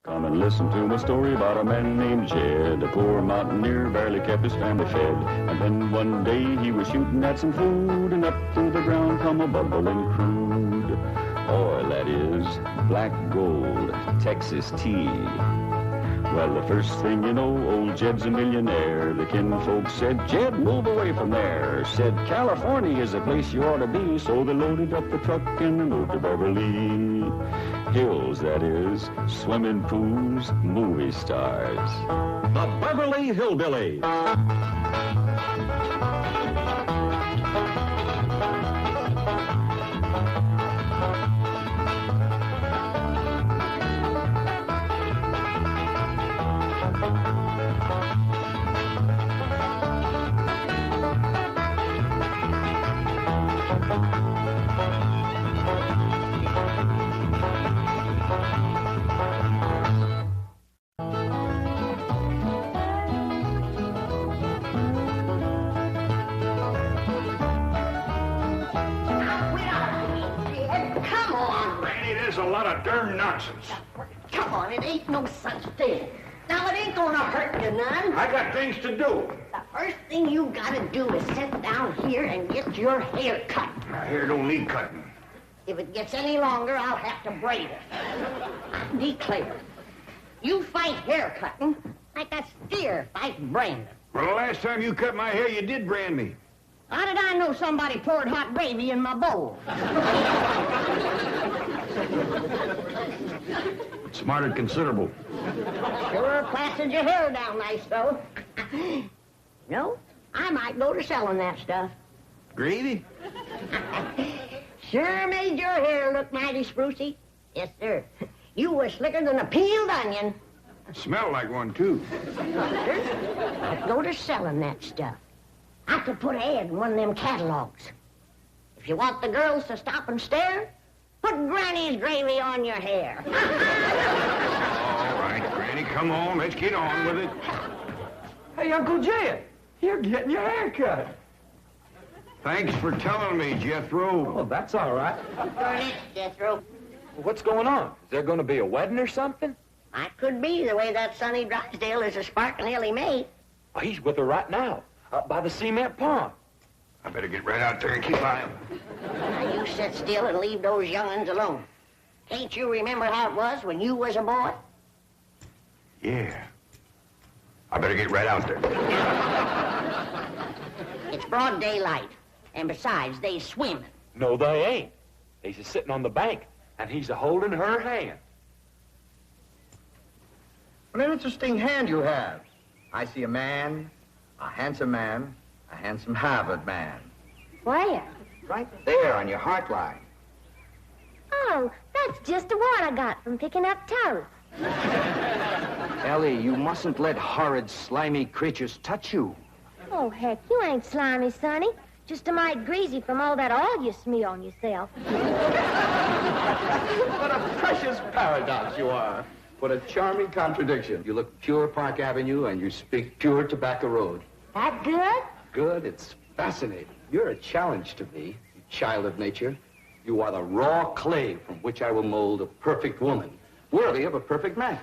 Come and listen to my story about a man named Jed. A poor mountaineer barely kept his family fed. And then one day he was shooting at some food, and up through the ground come a bubbling crude oil, that is, black gold, Texas tea. Well, the first thing you know, old Jed's a millionaire. The kinfolk said, Jed, move away from there. Said, California is the place you ought to be. So they loaded up the truck and moved to Beverley Hills, that is, swimming pools, movie stars. The Beverley Hillbillies. A lot of darn nonsense. Come on, it ain't no such thing. Now, it ain't gonna hurt you none. I got things to do. The first thing you gotta do is sit down here and get your hair cut. My hair don't need cutting. If it gets any longer, I'll have to braid it. I declare, you fight hair cutting like a steer fights branding. Well, the last time you cut my hair, you did brand me. How did I know somebody poured hot gravy in my bowl? Smarted considerable. Sure plastered your hair down nice, though. No, I might go to selling that stuff. Gravy? Sure made your hair look mighty sprucey. Yes, sir. You were slicker than a peeled onion. It smelled like one, too. I'd go to selling that stuff. I could put an ad in one of them catalogs. If you want the girls to stop and stare, put Granny's gravy on your hair. All right, Granny, come on. Let's get on with it. Hey, Uncle Jed, you're getting your hair cut. Thanks for telling me, Jethro. Well, that's all right. Burn it, Jethro. What's going on? Is there going to be a wedding or something? I could be the way that Sonny Drysdale is a sparking Elly mate. Oh, he's with her right now, up by the cement pond. I better get right out there and keep eye on him. Now, you sit still and leave those young'uns alone. Can't you remember how it was when you was a boy? Yeah. I better get right out there. It's broad daylight. And besides, they swimming. No, they ain't. He's just sitting on the bank, and he's a-holding her hand. What an interesting hand you have. I see a man, a handsome Harvard man. Where? Right there on your heart line. Oh, that's just the one I got from picking up toes. Elly, you mustn't let horrid, slimy creatures touch you. Oh, heck, you ain't slimy, Sonny. Just a mite greasy from all that oil you smear on yourself. What a precious paradox you are. What a charming contradiction. You look pure Park Avenue and you speak pure Tobacco Road. That good? Good, it's fascinating. You're a challenge to me, you child of nature. You are the raw clay from which I will mold a perfect woman, worthy of a perfect man.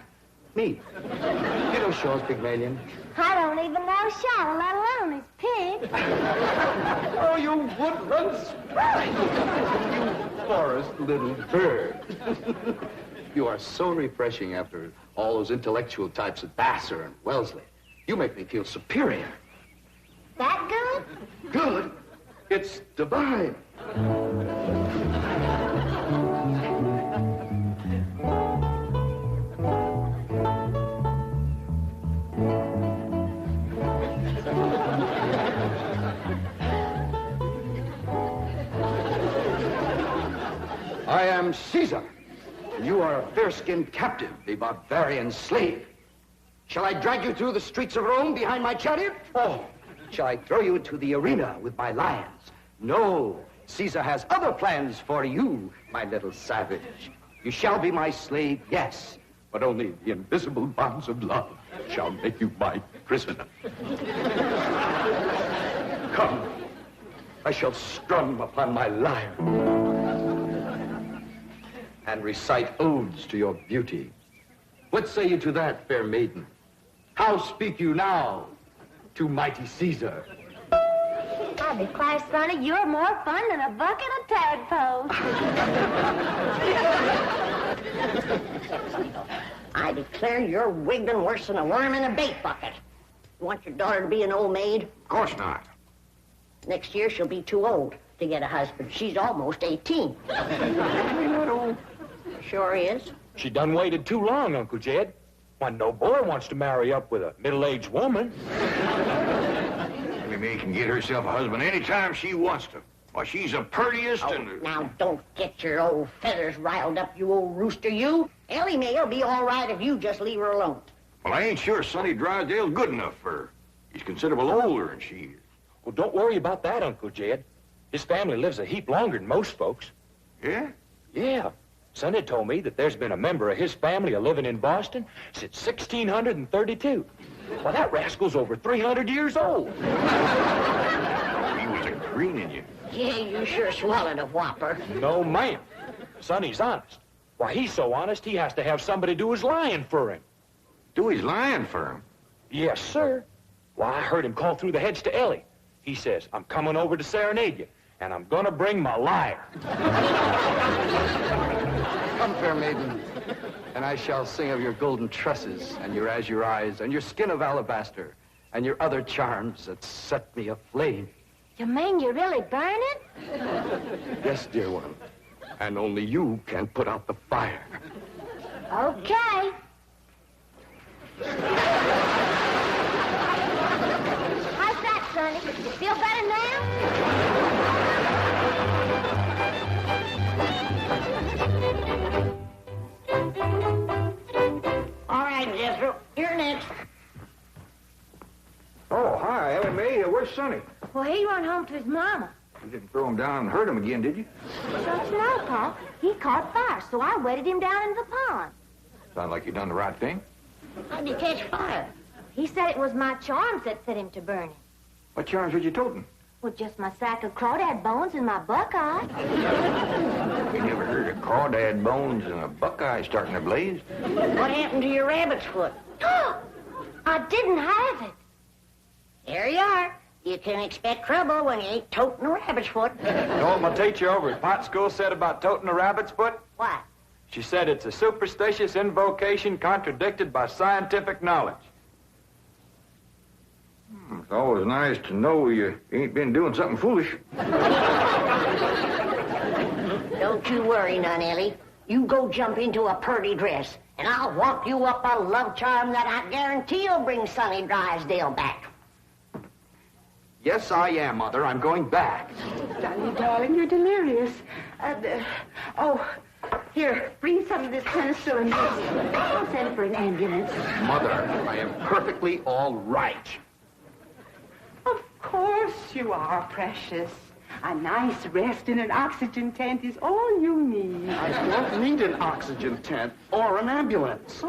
Me. You know Shaw's Pygmalion? I don't even know Shaw, let alone his pig. Oh, you woodland sprite! You forest little bird. You are so refreshing after all those intellectual types at Vassar and Wellesley. You make me feel superior. That good? Good? It's divine. I am Caesar. You are a fair-skinned captive, a barbarian slave. Shall I drag you through the streets of Rome behind my chariot? Or shall I throw you into the arena with my lions? No, Caesar has other plans for you, my little savage. You shall be my slave, yes, but only the invisible bonds of love shall make you my prisoner. Come, I shall strum upon my lyre and recite odes to your beauty. What say you to that, fair maiden? How speak you now to mighty Caesar? I declare, Sonny, you're more fun than a bucket of tadpoles. I declare you're wiggling worse than a worm in a bait bucket. You want your daughter to be an old maid? Of course not. Next year she'll be too old to get a husband. She's almost 18. Ain't that old? Sure is. She done waited too long, Uncle Jed. Why, no boy wants to marry up with a middle-aged woman. Elly May can get herself a husband anytime she wants to. Why, she's the purtiest Oh, and... now don't get your old feathers riled up, you old rooster, you. Elly May'll be all right if you just leave her alone. Well, I ain't sure Sonny Drysdale's good enough for her. He's considerable older than she is. Well, don't worry about that, Uncle Jed. His family lives a heap longer than most folks. Yeah? Yeah. Sonny told me that there's been a member of his family living in Boston since 1632. Well, that rascal's over 300 years old. He was a greening you. Yeah, you sure swallowed a whopper. No, ma'am. Sonny's honest. Why, he's so honest, he has to have somebody do his lying for him. Do his lying for him. Yes, sir. Why, I heard him call through the heads to Elly. He says, I'm coming over to serenade you, and I'm gonna bring my lyre. Come, fair maiden, and I shall sing of your golden tresses, and your azure eyes, and your skin of alabaster, and your other charms that set me aflame. You mean you really burn it? Yes, dear one, and only you can put out the fire. Okay. How's that, Sonny? You feel better now? All right, Jethro, you're next. Oh, hi, Elly May. Where's Sonny? Well, he run home to his mama. You didn't throw him down and hurt him again, did you? Shucks no, Pa. He caught fire, so I wetted him down in the pond. Sounds like you done the right thing. How'd you catch fire? He said it was my charms that set him to burning. What charms was you toting? Well, just my sack of crawdad bones and my buckeye. We never heard of crawdad bones and a buckeye starting a blaze. What happened to your rabbit's foot? I didn't have it. There you are. You can expect trouble when you ain't toting a rabbit's foot. You know what my teacher over at Pot School said about toting a rabbit's foot? What? She said it's a superstitious invocation contradicted by scientific knowledge. It's always nice to know you ain't been doing something foolish. Don't you worry none, Elly. You go jump into a purty dress, and I'll walk you up a love charm that I guarantee will bring Sonny Drysdale back. Yes, I am, Mother. I'm going back. Sonny, darling, you're delirious. Here, bring some of this penicillin. I'll send for an ambulance. Mother, I am perfectly all right. Of course you are, precious. A nice rest in an oxygen tent is all you need. I don't need an oxygen tent or an ambulance.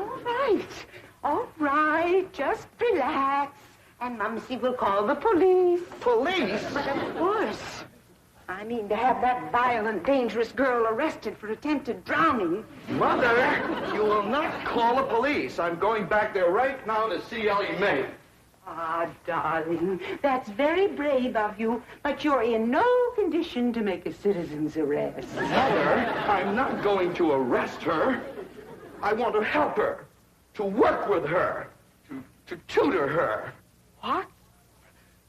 All right, just relax. And Mumsy will call the police. Police? But of course. I mean, to have that violent, dangerous girl arrested for attempted drowning. Mother, you will not call the police. I'm going back there right now to see Elly May. Ah, darling, that's very brave of you, but you're in no condition to make a citizen's arrest. Mother, I'm not going to arrest her. I want to help her, to work with her, to tutor her. What?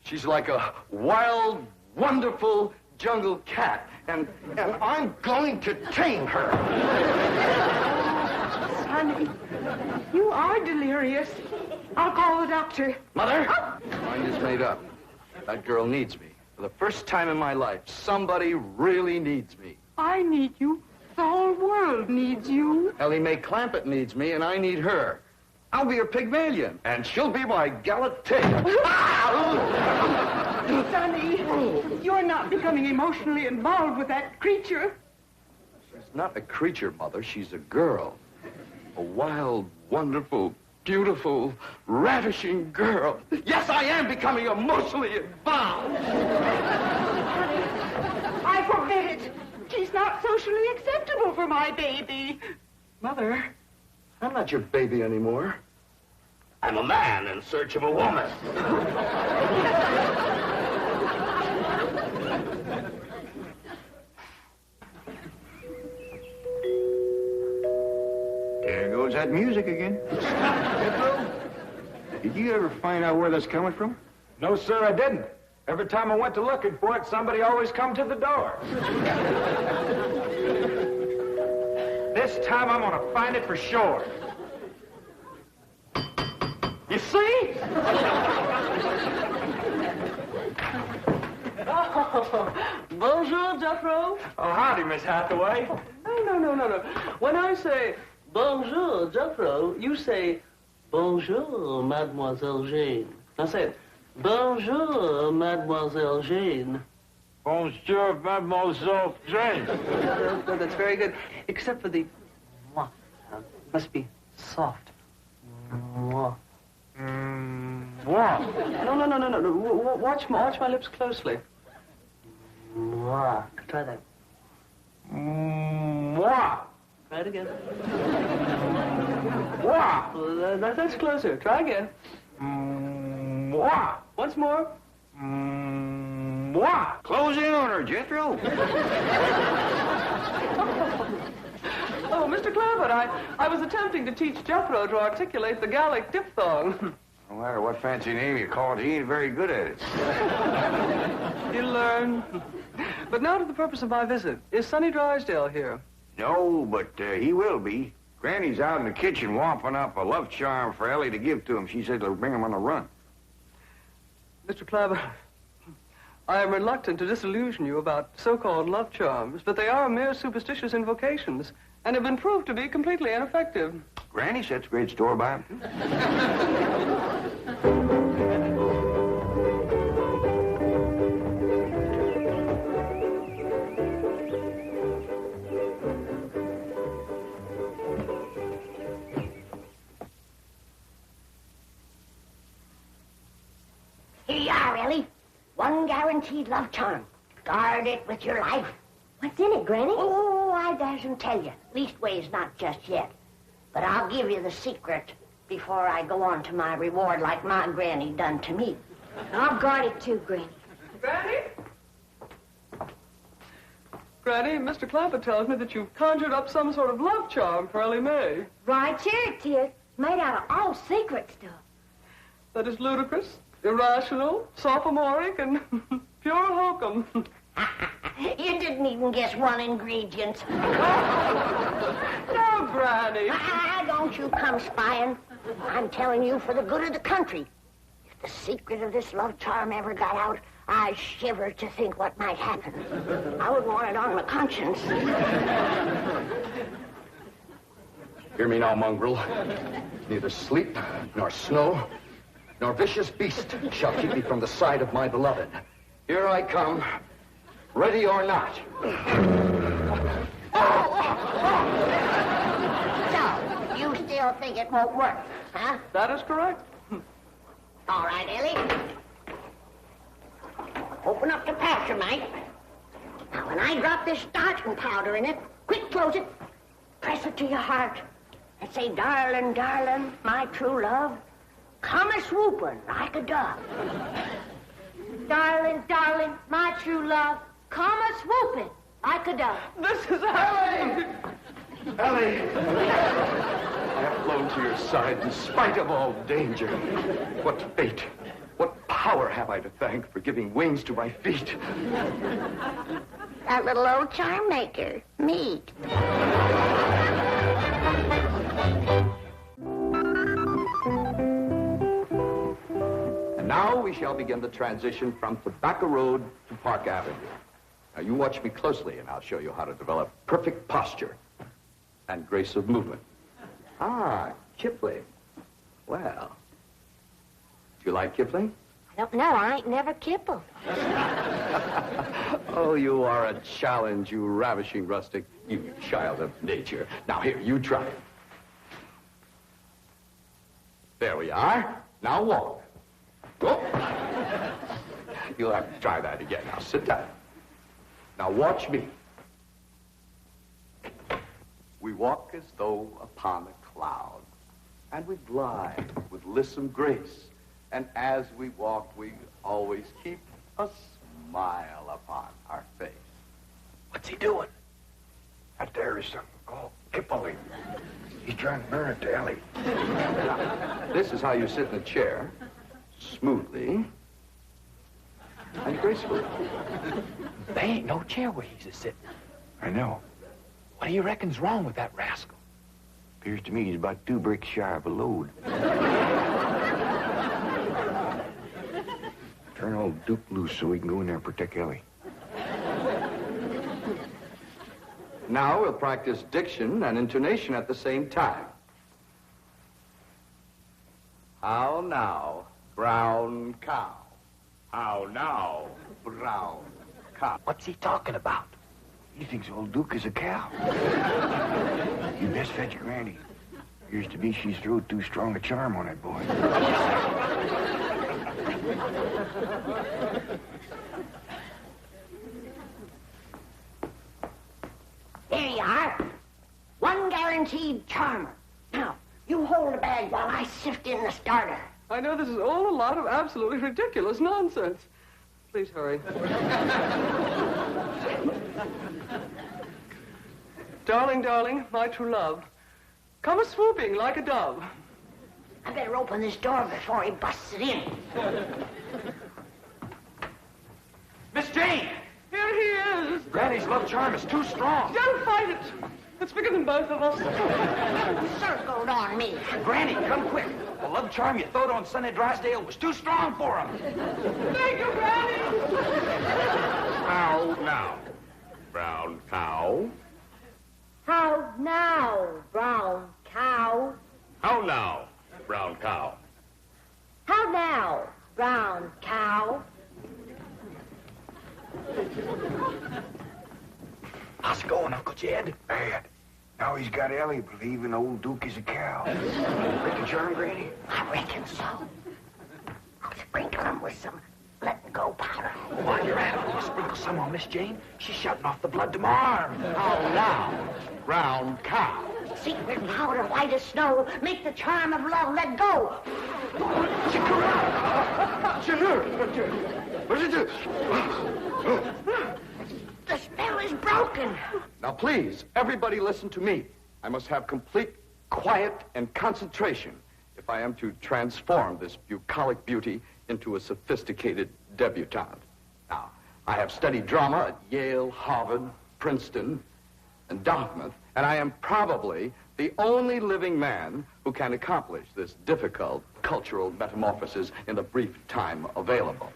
She's like a wild, wonderful jungle cat, and I'm going to tame her. Sonny, you are delirious. I'll call the doctor. Mother, mind is made up. That girl needs me. For the first time in my life, somebody really needs me. I need you. The whole world needs you. Elly May Clampett needs me, and I need her. I'll be her Pygmalion, and she'll be my Galatea. Sonny, you're not becoming emotionally involved with that creature. She's not a creature, Mother. She's a girl. A wild, wonderful, beautiful, ravishing girl. Yes, I am becoming emotionally involved. I forbid it. She's not socially acceptable for my baby. Mother, I'm not your baby anymore. I'm a man in search of a woman. There goes that music again. Pedro, did you ever find out where that's coming from? No, sir, I didn't. Every time I went to looking for it, somebody always come to the door. This time I'm gonna find it for sure. You see? Oh, bonjour, Jeffro. Oh, howdy, Miss Hathaway. No. When I say bonjour, Jeffro, you say bonjour, Mademoiselle Jane. Now say it. Bonjour, Mademoiselle Jane. Bonjour, Mademoiselle Jane. That's very good. Except for the mwah sound. It must be soft. Mwah. What? No. Watch my lips closely. Mwah. Try that. What? Try it again. What? That's closer. Try again. What? Once more. What? Close in on her, Jethro. Oh, Mr. Clampett, I was attempting to teach Jethro to articulate the Gallic diphthong. No matter what fancy name you call it, he ain't very good at it. You'll learn. But now to the purpose of my visit. Is Sonny Drysdale here? No, but he will be. Granny's out in the kitchen whopping up a love charm for Elly to give to him. She said it'll bring him on the run. Mr. Clampett, I am reluctant to disillusion you about so-called love charms, but they are mere superstitious invocations and have been proved to be completely ineffective. Granny sets great store by him. Here you are, Elly. One guaranteed love charm. Guard it with your life. What's in it, Granny? Oh, I dasn't tell you. Leastways, not just yet. But I'll give you the secret before I go on to my reward like my granny done to me. I'll guard it too, Granny. Granny? Granny, Mr. Clampett tells me that you've conjured up some sort of love charm for Elly May. Right here, dear. Made out of all secret stuff. That is ludicrous, irrational, sophomoric, and pure hokum. You didn't even guess one ingredient. No, Granny. Don't you come spying. I'm telling you for the good of the country. If the secret of this love charm ever got out, I shiver to think what might happen. I would want it on my conscience. Hear me now, mongrel. Neither sleep, nor snow, nor vicious beast shall keep me from the side of my beloved. Here I come, ready or not. So, you still think it won't work, huh? That is correct. All right, Elly. Open up the pouch, mate. Now, when I drop this starching powder in it, quick close it. Press it to your heart. And say, darling, darling, my true love, come a-swooping like a dove. Darling, darling, my true love, come a-swooping like a dove. This is Elly! Elly! I have flown to your side in spite of all danger. What fate, what power have I to thank for giving wings to my feet? That little old charm maker, me. And now we shall begin the transition from Tobacco Road to Park Avenue. Now you watch me closely and I'll show you how to develop perfect posture and grace of movement. Ah, Kipling. Well, do you like Kipling? I don't know. I ain't never kippled. Oh, you are a challenge, you ravishing rustic, you child of nature. Now here, you try it. There we are. Now walk. Go. You'll have to try that again. Now sit down. Now watch me. We walk as though upon a cloud. And we glide with lissom grace. And as we walk, we always keep a smile upon our face. What's he doing? That there is something called Hillbillies. He's trying to burn it to Elly. This is how you sit in a chair, smoothly and gracefully. There ain't no chair where he's a-sitting. I know. What do you reckon's wrong with that rascal? Appears to me he's about 2 bricks shy of a load. Turn old Duke loose so we can go in there and protect Elly. Now we'll practice diction and intonation at the same time. How now, brown cow? How now, brown cow? What's he talking about? He thinks old Duke is a cow. You best fetch your granny. Appears to be she's thrown too strong a charm on that boy. There you are. One guaranteed charmer. Now, you hold the bag while I sift in the starter. I know this is all a lot of absolutely ridiculous nonsense. Please hurry. Darling, darling, my true love, come a-swooping like a dove. I better open this door before he busts it in. Miss Jane! Here he is. Granny's love charm is too strong. Don't fight it. It's bigger than both of us. Circled on me. Granny, come quick. The love charm you throwed on Sonny Drysdale was too strong for him. Thank you, Granny. How now, brown cow? How now, brown cow? How now, brown cow? How now, brown cow? How's it going, Uncle Jed? Bad. Now he's got Elly believing old Duke is a cow. Break the charm, Granny? I reckon so. I'll sprinkle him with some let-go powder. While you're at it, will you sprinkle some on Miss Jane? She's shutting off the blood to my arm. How now, brown cow? Secret powder, white as snow, make the charm of love let go. The spell is broken. Now, please, everybody listen to me. I must have complete quiet and concentration if I am to transform this bucolic beauty into a sophisticated debutante. Now, I have studied drama at Yale, Harvard, Princeton, and Dartmouth, and I am probably the only living man who can accomplish this difficult cultural metamorphosis in the brief time available.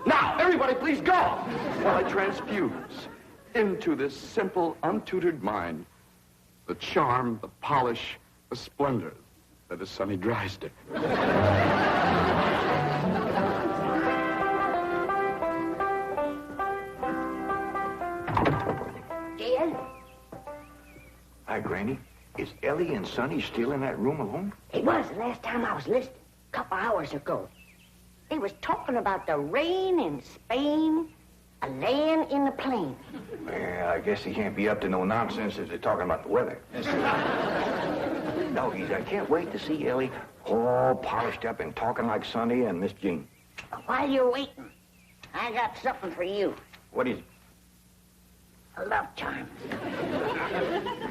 Now, everybody please go while I transfuse into this simple, untutored mind the charm, the polish, the splendor that is Sonny Drysdale. Jed? Hi, Granny. Is Elly and Sonny still in that room alone? It was the last time I was listening, a couple hours ago. They was talking about the rain in Spain, a land in the plain. Well, I guess he can't be up to no nonsense if they're talking about the weather. Doggies, I can't wait to see Elly all polished up and talking like Sonny and Miss Jean. While you're waiting, I got something for you. What is it? A love charm.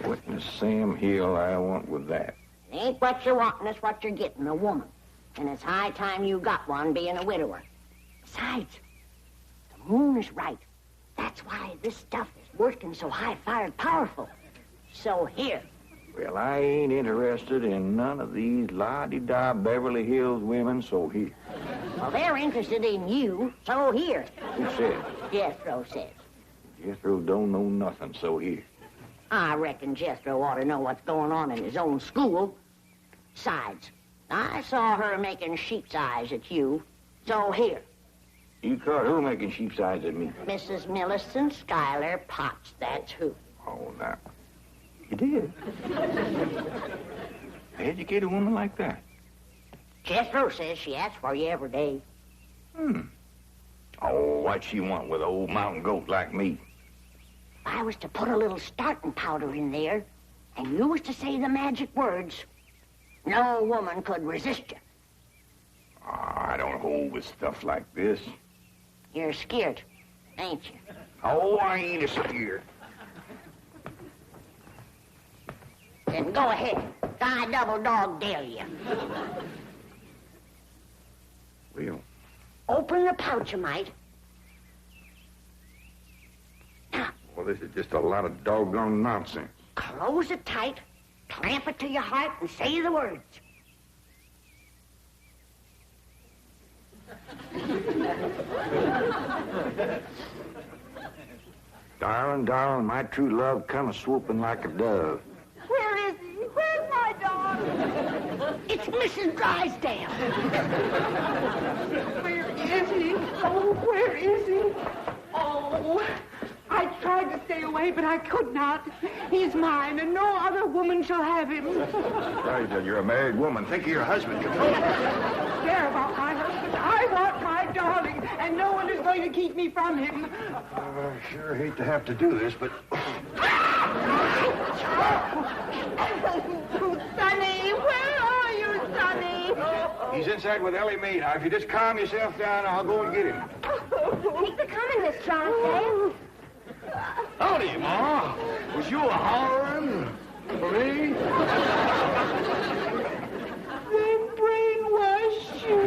What in Sam Hill I want with that? It ain't what you want, and it's what you're getting, a woman. And it's high time you got one, being a widower. Besides, the moon is right. That's why this stuff is working so high-fired powerful. So here. Well, I ain't interested in none of these la-di-da Beverly Hills women, so here. Well, they're interested in you, so here. Who said? Jethro says. Jethro don't know nothing, so here. I reckon Jethro ought to know what's going on in his own school. Besides, I saw her making sheep's eyes at you, so here. You caught who making sheep's eyes at me? Mrs. Millicent Schuyler Potts, that's who. Oh, now. You did? Educate a woman like that? Jethro says she asks for you every day. Oh, what she want with an old mountain goat like me? If I was to put a little starting powder in there, and you was to say the magic words, no woman could resist you. I don't hold with stuff like this. You're scared, ain't you? Oh, I ain't scared. Then go ahead. I double dog dare you. Well, Open the pouch, you might. Now, well, this is just a lot of doggone nonsense. close it tight, clamp it to your heart, and say the words. Darling, darling, my true love come a-swooping like a dove. Where is he? Where's my dog? It's Mrs. Drysdale. Where is he? Oh, where is he? Oh, I tried to stay away, but I could not. He's mine, and no other woman shall have him. Drysdale, you're a married woman. Think of your husband. You Care about my husband. I want my darling, and no one is going to keep me from him. I sure hate to have to do this, but... Sonny, where are you, Sonny? He's inside with Elly Mae. Now, if you just calm yourself down, I'll go and get him. Keep it coming, Miss Drysdale. Howdy, Ma. Was you a-hollering for me? They brainwashed you.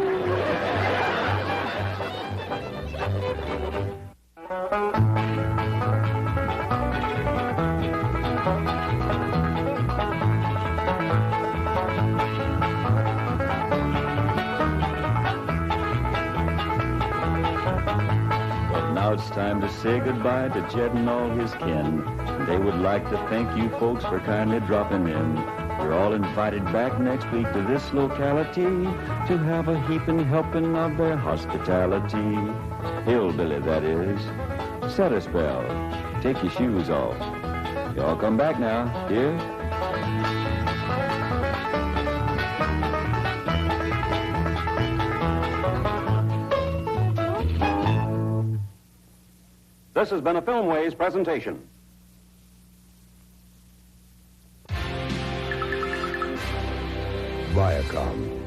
Now it's time to say goodbye to Jed and all his kin. They would like to thank you folks for kindly dropping in. You're all invited back next week to this locality to have a heaping helping of their hospitality. Hillbilly, that is. Set a spell. Take your shoes off. Y'all come back now, dear. This has been a Filmways presentation. Viacom.